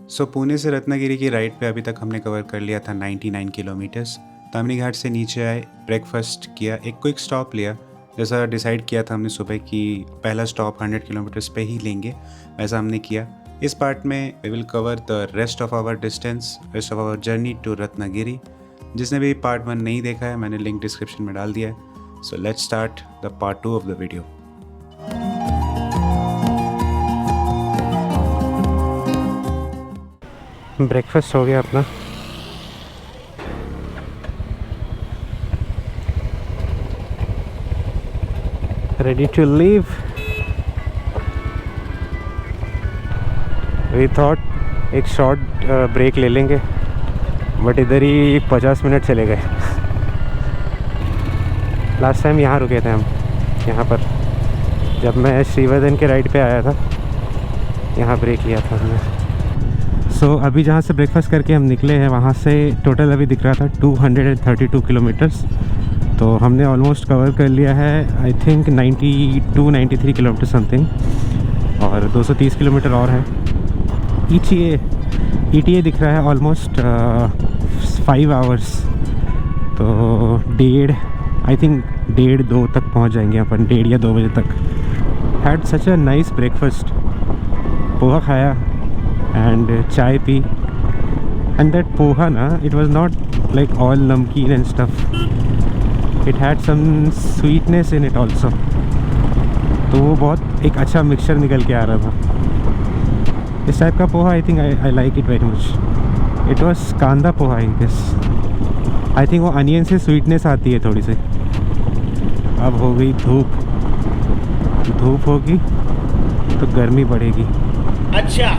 सो पुणे से रत्नागिरी की राइड पे अभी तक हमने कवर कर लिया था 99 किलोमीटर्स। तामनी घाट से नीचे आए, ब्रेकफास्ट किया, एक क्विक स्टॉप लिया। जैसा डिसाइड किया था हमने सुबह कि पहला स्टॉप 100 किलोमीटर्स पे ही लेंगे, वैसा हमने किया। इस पार्ट में we will cover the rest of our distance, rest of our journey to Ratnagiri. जिसने भी पार्ट 1 नहीं देखा है, मैंने लिंक डिस्क्रिप्शन में डाल दिया है। So let's start the part 2 of the video. Breakfast हो गया अपना। Ready to leave. We thought एक शॉर्ट ब्रेक ले लेंगे, बट इधर ही 50 मिनट चले गए। लास्ट टाइम यहाँ रुके थे हम, यहाँ पर जब मैं श्रीवर्धन के राइड पे आया था, यहाँ ब्रेक लिया था हमने। सो अभी जहाँ से ब्रेकफास्ट करके हम निकले हैं, वहाँ से टोटल अभी दिख रहा था 232 किलोमीटर्स। तो हमने ऑलमोस्ट कवर कर लिया है, आई थिंक 92-93 किलोमीटर समथिंग, और 230 किलोमीटर और है। ETA दिख रहा है ऑलमोस्ट 5 आवर्स। तो आई थिंक 1:30-2 तक पहुँच जाएंगे अपन, 1:30 या 2 बजे तक। Had such a nice breakfast. Poha खाया and chai pee, and that poha it was not like all namkeen and stuff, it had some sweetness in it also। तो वो बहुत एक अच्छा मिक्सचर निकल के आ रहा था। इस टाइप का poha I think I like it very much. It was kanda poha I guess. I think वो अनियन से स्वीटनेस आती है थोड़ी सी। अब हो गई धूप होगी तो गर्मी बढ़ेगी। अच्छा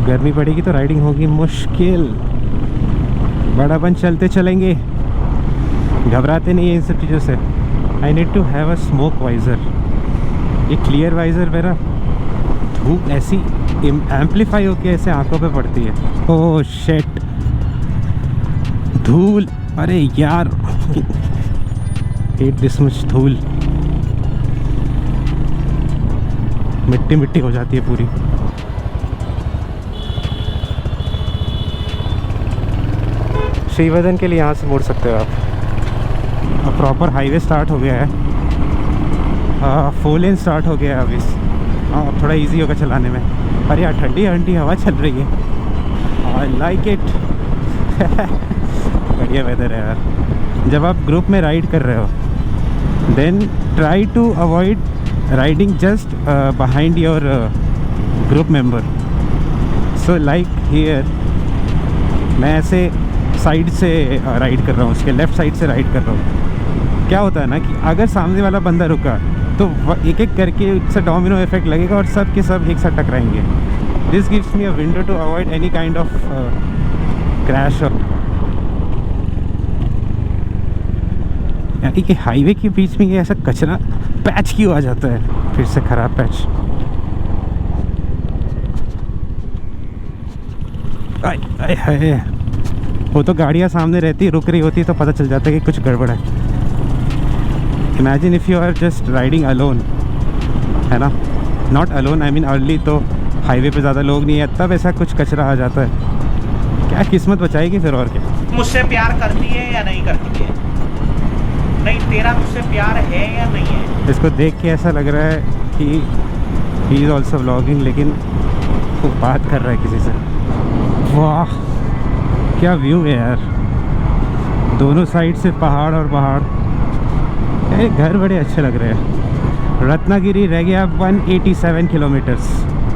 गर्मी पड़ेगी तो राइडिंग होगी मुश्किल, बट अपन चलते चलेंगे, घबराते नहीं है इन सब चीज़ों से। I need to have a smoke visor. ये क्लियर वाइज़र मेरा धूप ऐसी एम्पलीफाई होकर ऐसे आंखों पे पड़ती है। ओह शिट, धूल, अरे यार हेट दिस मच धूल। मिट्टी मिट्टी हो जाती है पूरी। श्रीवर्धन के लिए यहाँ से मुड़ सकते हो आप। अब प्रॉपर हाईवे स्टार्ट हो गया है, 4 लेन स्टार्ट हो गया है अभी। अब थोड़ा इजी होगा चलाने में। अरे यार ठंडी ठंडी हवा चल रही है, आई लाइक इट। बढ़िया वेदर है यार। जब आप ग्रुप में राइड कर रहे हो, then try to avoid riding just behind your group member. So like here मैं ऐसे साइड से राइड कर रहा हूँ, उसके लेफ़्ट साइड से राइड कर रहा हूँ। क्या होता है ना कि अगर सामने वाला बंदा रुका तो एक एक करके उससे डोमिनो इफेक्ट लगेगा और सब के सब एक साथ टकराएंगे। This gives me a window to avoid any kind of crash. यानी कि हाईवे के बीच में ये ऐसा कचरा पैच क्यों आ जाता है, फिर से ख़राब पैच। आय हाय, वो तो गाड़ियाँ सामने रहती रुक रही होती तो पता चल जाता है कि कुछ गड़बड़ है। Imagine if you are just riding alone, है ना, not alone I mean early, तो हाईवे पे ज़्यादा लोग नहीं है, तब ऐसा कुछ कचरा आ जाता है। क्या किस्मत बचाएगी फिर, और क्या। मुझसे प्यार करती है या नहीं करती है? नहीं, तेरा मुझसे प्यार है या नहीं है? इसको देख के ऐसा लग रहा है कि ही इज़ ऑल्सो व्लॉगिंग, लेकिन वो बात कर रहा है किसी से। वाह क्या व्यू है यार, दोनों साइड से पहाड़ और पहाड़। ये घर बड़े अच्छे लग रहे हैं। रत्नागिरी रह गया 187 किलोमीटर्स।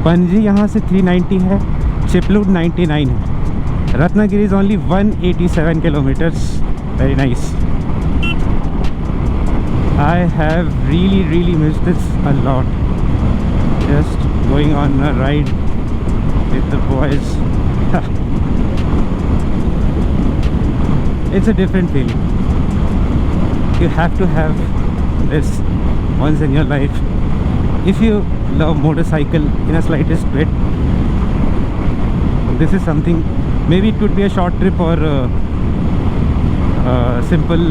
पणजी यहाँ से 390 है, चिपलूड 99 है। Ratnagiri is only 187 kilometres. Very nice. I have really missed this a lot. Just going on a ride with the boys. It's a different feeling. You have to have this once in your life. If you love motorcycle in a slightest bit, this is something. Maybe it could be a short trip or simple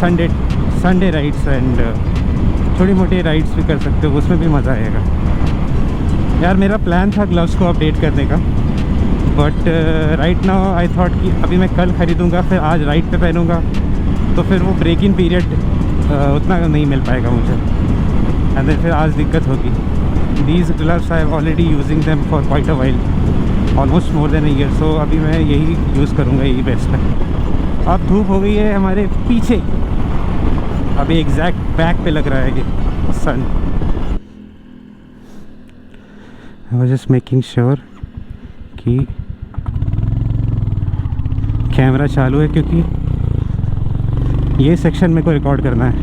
Sunday rides, and छोटी मोटी rides भी कर सकते हो, उसमें भी मज़ा आएगा। यार मेरा प्लान था ग्लव्स को अपडेट करने का, but right now I thought कि अभी मैं कल ख़रीदूँगा, फिर आज राइड पे पहनूँगा, तो फिर वो ब्रेक इन पीरियड उतना नहीं मिल पाएगा मुझे, एंड देन फिर आज दिक्कत होगी। These gloves I am already using them for quite a while, almost more than a year, so अभी मैं यही यूज़ करूँगा, यही बेस्ट है। अब धूप हो गई है हमारे पीछे, अभी एग्जैक्ट बैक पे लग रहा है ये sun. I was just making sure कि कैमरा चालू है, क्योंकि ये सेक्शन मेरे को रिकॉर्ड करना है।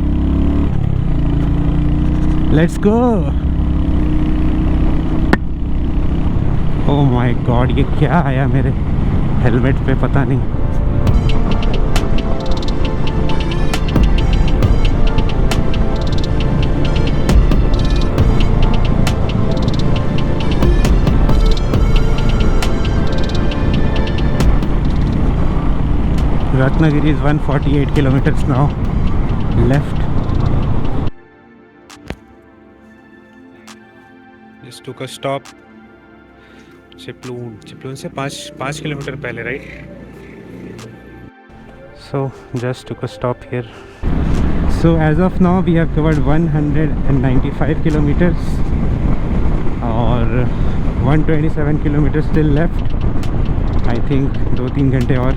Let's go. Oh my God, ये क्या आया मेरे हेलमेट पे, पता नहीं। Ratnagiri is 148 kilometers now left. Just took a stop. Chiplun से 5 किलोमीटर पहले, right? So just took a stop here. So as of now we have covered 195 kilometers और 127 kilometers still left. I think 2-3 घंटे और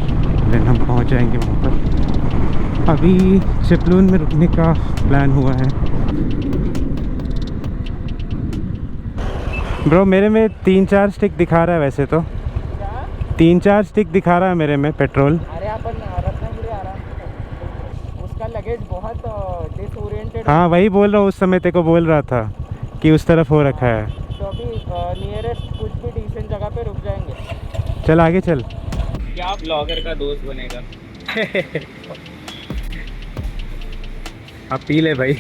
then हम पहुंच जाएंगे वहाँ पर। अभी चिपलून में रुकने का प्लान हुआ है। ब्रो मेरे में 3-4 स्टिक दिखा रहा है वैसे तो, 3-4 स्टिक दिखा रहा है मेरे में पेट्रोल। अरे अपन रत्नागिरी आ रहा है, उसका लगेज बहुत डिसओरिएंटेड। हाँ वही बोल रहा हूँ, उस समय तेरे को बोल रहा था कि उस तरफ हो रखा है। तो अभी नियरेस्ट कुछ भी डिसेंट जगह पे रुक जाएंगे। चल आगे चल। क्या ब्लॉगर का दोस्त बनेगा। आप पी ले भाई।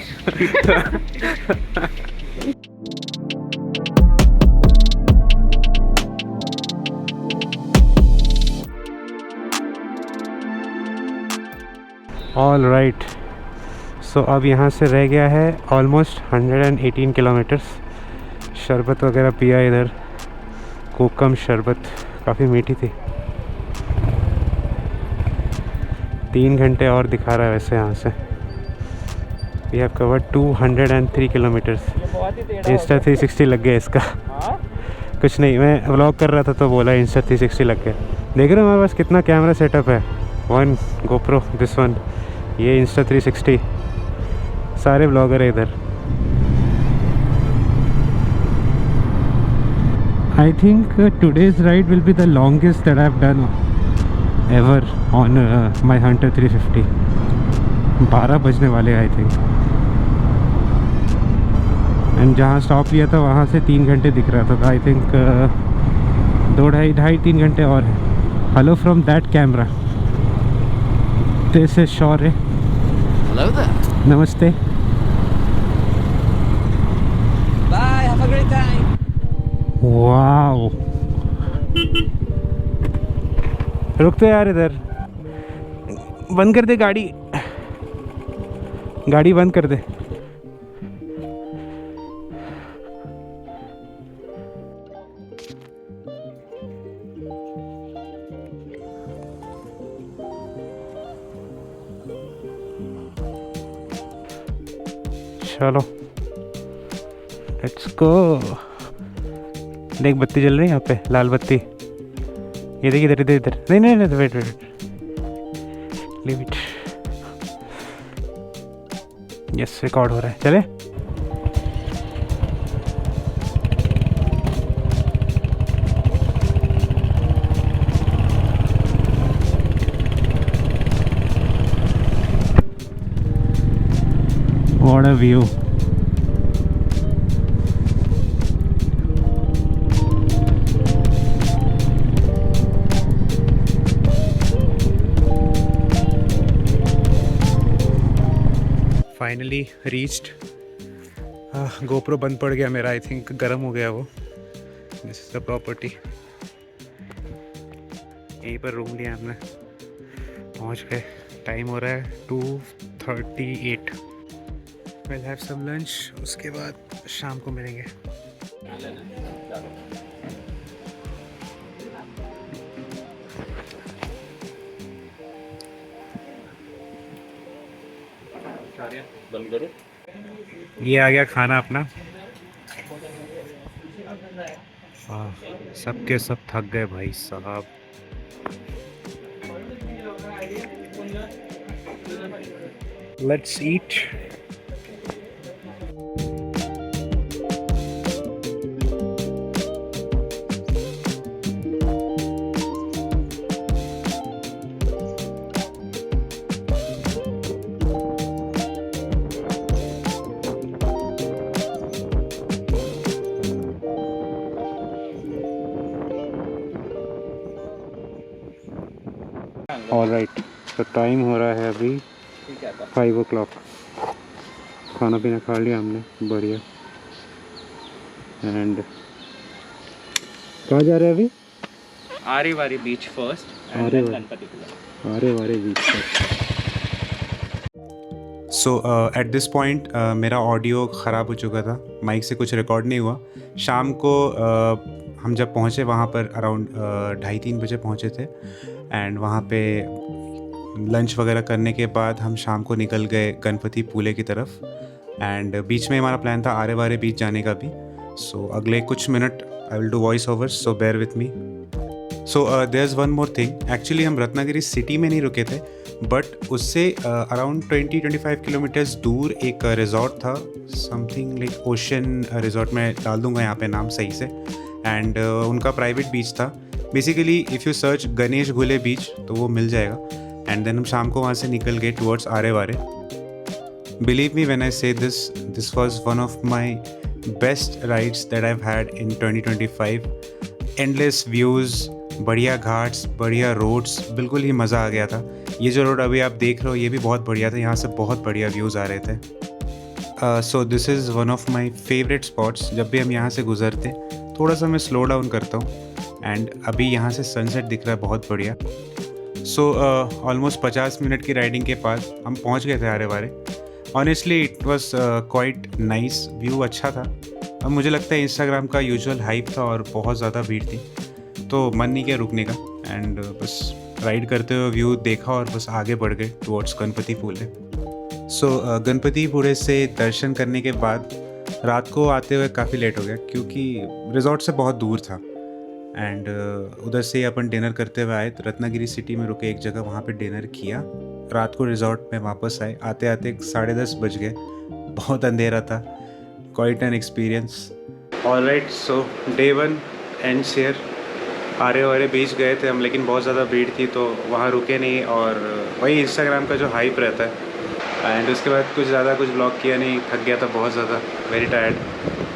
ऑल राइट, सो अब यहाँ से रह गया है ऑलमोस्ट 118 किलोमीटर्स। शरबत वगैरह पिया इधर, कोकम शरबत काफ़ी मीठी थी। 3 घंटे और दिखा रहा है वैसे यहाँ से। We have covered 203 kilometres. Insta 360 लग गया इसका। कुछ नहीं, मैं व्लॉग कर रहा था तो बोला इंस्टा 360 लग गया। देख रहे हो हमारे पास कितना कैमरा सेटअप है। 1 GoPro, दिस वन, ये इंस्टा 360, सारे ब्लॉगर है इधर। I think today's ride will be the longest that I have done ever on my Hunter 350। 12 बजने वाले आई थिंक, एंड जहाँ स्टॉप लिया था वहाँ से 3 घंटे दिख रहा था। आई थिंक 2-2.5-3 घंटे और है। Hello from that camera, this is Shaurya. Hello there. नमस्ते। Bye. Have a great time. Wow, रुक तो यार, इधर बंद कर दे गाड़ी, गाड़ी बंद कर दे। चलो लेट्स गो। देख बत्ती जल रही है यहाँ पे, लाल बत्ती। ये देखिए इधर इधर इधर। नहीं नहीं नहीं, wait wait, leave it. Yes, record हो रहा है, चले। What a view. Finally reached. GoPro बंद पड़ गया मेरा, आई थिंक गर्म हो गया वो। This is the property. यहीं पर रूम लिया हमने, पहुंच गए। टाइम हो रहा है 2:38। विल हैव सम लंच, उसके बाद शाम को मिलेंगे। ये आ गया खाना अपना। सबके सब थक गए भाई साहब। Let's eat. ऑलराइट, तो टाइम हो रहा है अभी 5 o'clock। खाना पीना खा लिया हमने, बढ़िया। एंड कहाँ जा रहे हैं अभी? आरे वारे बीच फर्स्ट एंड देन गणपतिपुरम। आरे वारे बीच पर। सो एट दिस पॉइंट मेरा ऑडियो ख़राब हो चुका था, माइक से कुछ रिकॉर्ड नहीं हुआ। शाम को हम जब पहुँचे वहाँ पर अराउंड 2:30-3 बजे पहुँचे थे। एंड वहाँ पे लंच वगैरह करने के बाद हम शाम को निकल गए गणपति पुले की तरफ। एंड बीच में हमारा प्लान था आरे वारे बीच जाने का भी। सो अगले कुछ minute I will do voice overs, so bear with me. So there is one more thing. Actually हम रत्नागिरी सिटी में नहीं रुके थे, बट उससे अराउंड 20-25 किलोमीटर्स दूर एक रिजॉर्ट था, समथिंग लाइक ओशन रिजॉर्ट। में डाल दूंगा यहाँ पे नाम सही से। एंड उनका प्राइवेट बीच था। Basically if you search Ganesh घुले बीच तो वो मिल जाएगा। एंड देन हम शाम को वहाँ से निकल गए टुवर्ड्स आरे वारे। बिलीव मी व्हेन आई से this was one of my best rides that I have had in 2025। Endless views, बढ़िया घाट्स, बढ़िया रोड्स, बिल्कुल ही मज़ा आ गया था। ये जो रोड अभी आप देख रहे हो ये भी बहुत बढ़िया था, यहाँ से बहुत बढ़िया व्यूज़ आ रहे थे। So this is one of my favourite spots. जब भी हम यहाँ से गुजरते थोड़ा सा मैं स्लो डाउन करता हूँ। एंड अभी यहाँ से सनसेट दिख रहा है बहुत बढ़िया। सो ऑलमोस्ट 50 मिनट की राइडिंग के बाद हम पहुँच गए थे आरे वारे। Honestly it was quite nice, view अच्छा था। अब मुझे लगता है इंस्टाग्राम का यूजुअल हाइप था और बहुत ज़्यादा भीड़ थी, तो मन नहीं किया रुकने का। एंड बस राइड करते हुए व्यू देखा और बस आगे बढ़ गए टुवर्ड्स गणपतिपुले। सो गणपतिपुले से दर्शन करने के बाद रात को आते हुए काफ़ी लेट हो गया, क्योंकि रिजॉर्ट से बहुत दूर था। एंड उधर से अपन डिनर करते हुए आए, तो रत्नागिरी सिटी में रुके एक जगह, वहाँ पे डिनर किया। रात को रिजॉर्ट में वापस आए, आते आते 10:30 बज गए। बहुत अंधेरा था। Quite an experience. Alright, so day 1 ends here. Aare Ware beach गए थे हम, लेकिन बहुत ज़्यादा भीड़ थी तो वहाँ रुके नहीं। और वही इंस्टाग्राम का जो हाइप रहता है। एंड उसके बाद कुछ ज़्यादा कुछ ब्लॉग किया नहीं, थक गया था बहुत ज़्यादा, वेरी टायर्ड।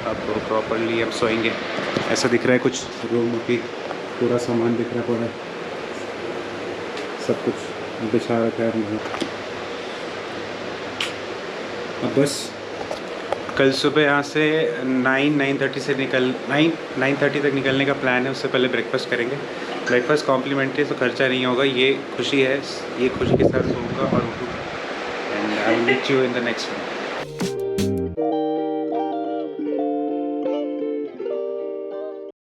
अब प्रॉपरली अब सोएंगे। ऐसा दिख रहा है कुछ रूम की, पूरा सामान दिख रहा है, पूरा सब कुछ बिछा रखा है हमने। अब बस कल सुबह यहाँ से 9-9:30 से 9:30 तक निकलने का प्लान है। उससे पहले ब्रेकफास्ट करेंगे। ब्रेकफास्ट कॉम्प्लीमेंट्री, तो खर्चा नहीं होगा। ये खुशी है, ये खुशी के साथ सोऊंगा और उठूँगा। And I will meet you in the next one.